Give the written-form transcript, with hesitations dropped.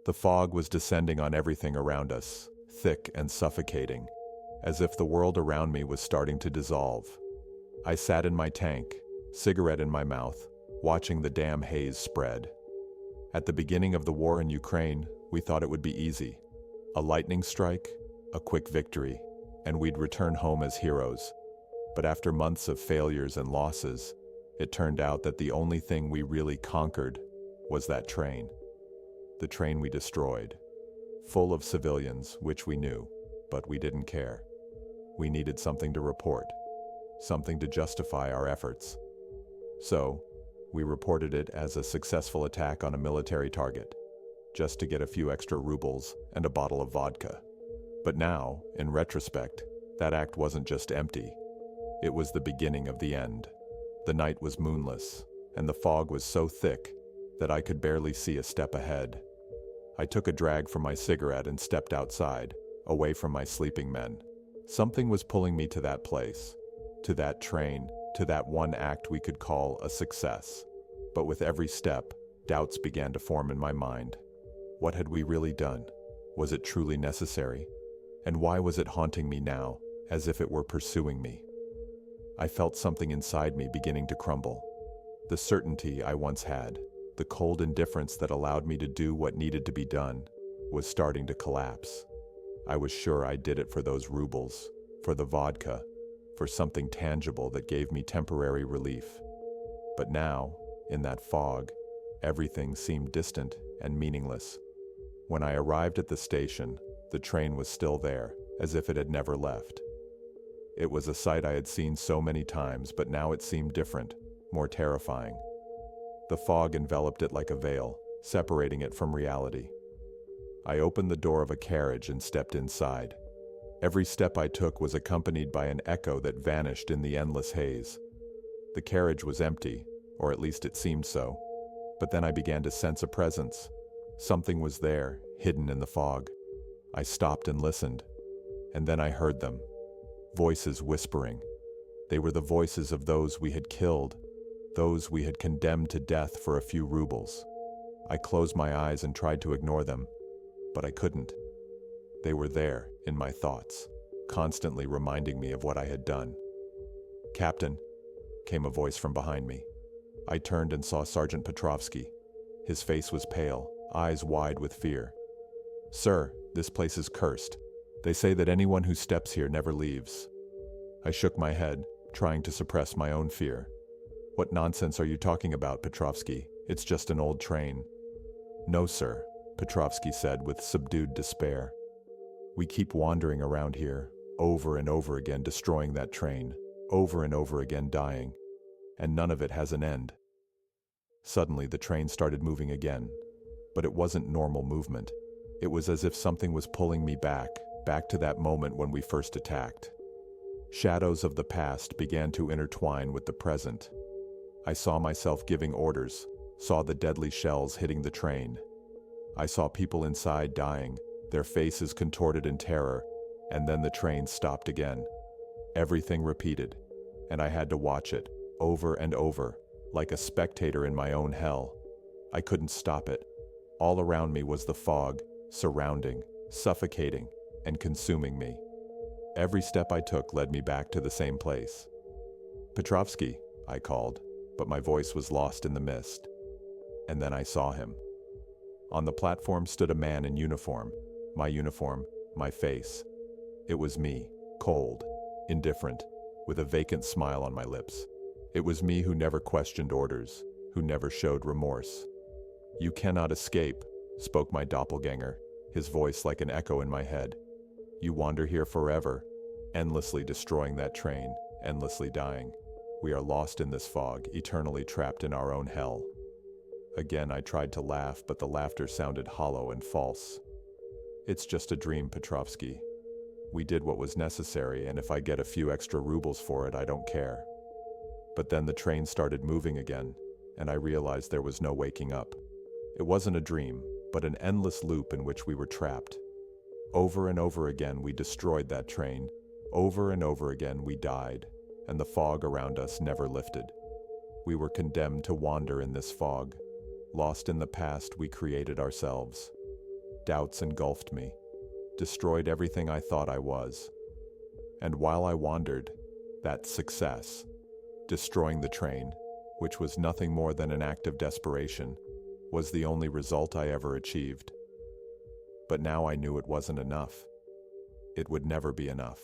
The fog was descending on everything around us, thick and suffocating, as if the world around me was starting to dissolve. I sat in my tank, cigarette in my mouth, watching the damn haze spread. At the beginning of the war in Ukraine, we thought it would be easy. A lightning strike, a quick victory, and we'd return home as heroes. But after months of failures and losses, it turned out that the only thing we really conquered was that train. The train we destroyed. Full of civilians, which we knew, but we didn't care. We needed something to report, something to justify our efforts. So, we reported it as a successful attack on a military target, just to get a few extra rubles and a bottle of vodka. But now, in retrospect, that act wasn't just empty. It was the beginning of the end. The night was moonless, and the fog was so thick that I could barely see a step ahead. I took a drag from my cigarette and stepped outside, away from my sleeping men. Something was pulling me to that place, to that train, to that one act we could call a success. But with every step, doubts began to form in my mind. What had we really done? Was it truly necessary? And why was it haunting me now, as if it were pursuing me? I felt something inside me beginning to crumble. The certainty I once had, the cold indifference that allowed me to do what needed to be done, was starting to collapse. I was sure I did it for those rubles, for the vodka, for something tangible that gave me temporary relief. But now, in that fog, everything seemed distant and meaningless. When I arrived at the station, the train was still there, as if it had never left. It was a sight I had seen so many times, but now it seemed different, more terrifying. The fog enveloped it like a veil, separating it from reality. I opened the door of a carriage and stepped inside. Every step I took was accompanied by an echo that vanished in the endless haze. The carriage was empty, or at least it seemed so. But then I began to sense a presence. Something was there, hidden in the fog. I stopped and listened, and then I heard them. Voices whispering. They were the voices of those we had killed, those we had condemned to death for a few rubles. I closed my eyes and tried to ignore them, but I couldn't. They were there, in my thoughts, constantly reminding me of what I had done. "Captain," came a voice from behind me. I turned and saw Sergeant Petrovsky. His face was pale, eyes wide with fear. "Sir, this place is cursed. They say that anyone who steps here never leaves." I shook my head, trying to suppress my own fear. "What nonsense are you talking about, Petrovsky? It's just an old train." "No, sir," Petrovsky said with subdued despair. "We keep wandering around here, over and over again destroying that train, over and over again dying, and none of it has an end." Suddenly the train started moving again, but it wasn't normal movement. It was as if something was pulling me back to that moment when we first attacked. Shadows of the past began to intertwine with the present. I saw myself giving orders, saw the deadly shells hitting the train. I saw people inside dying, their faces contorted in terror, and then the train stopped again. Everything repeated, and I had to watch it, over and over, like a spectator in my own hell. I couldn't stop it. All around me was the fog, surrounding, suffocating, and consuming me. Every step I took led me back to the same place. "Petrovsky," I called, but my voice was lost in the mist. And then I saw him. On the platform stood a man in uniform, my face. It was me, cold, indifferent, with a vacant smile on my lips. It was me who never questioned orders, who never showed remorse. "You cannot escape," spoke my doppelganger, his voice like an echo in my head. "You wander here forever, endlessly destroying that train, endlessly dying. We are lost in this fog, eternally trapped in our own hell." Again I tried to laugh, but the laughter sounded hollow and false. "It's just a dream, Petrovsky. We did what was necessary, and if I get a few extra rubles for it, I don't care." But then the train started moving again, and I realized there was no waking up. It wasn't a dream, but an endless loop in which we were trapped. Over and over again we destroyed that train. Over and over again we died, and the fog around us never lifted. We were condemned to wander in this fog. Lost in the past we created ourselves. Doubts engulfed me, destroyed everything I thought I was. And while I wandered, that success, destroying the train, which was nothing more than an act of desperation, was the only result I ever achieved. But now I knew it wasn't enough. It would never be enough.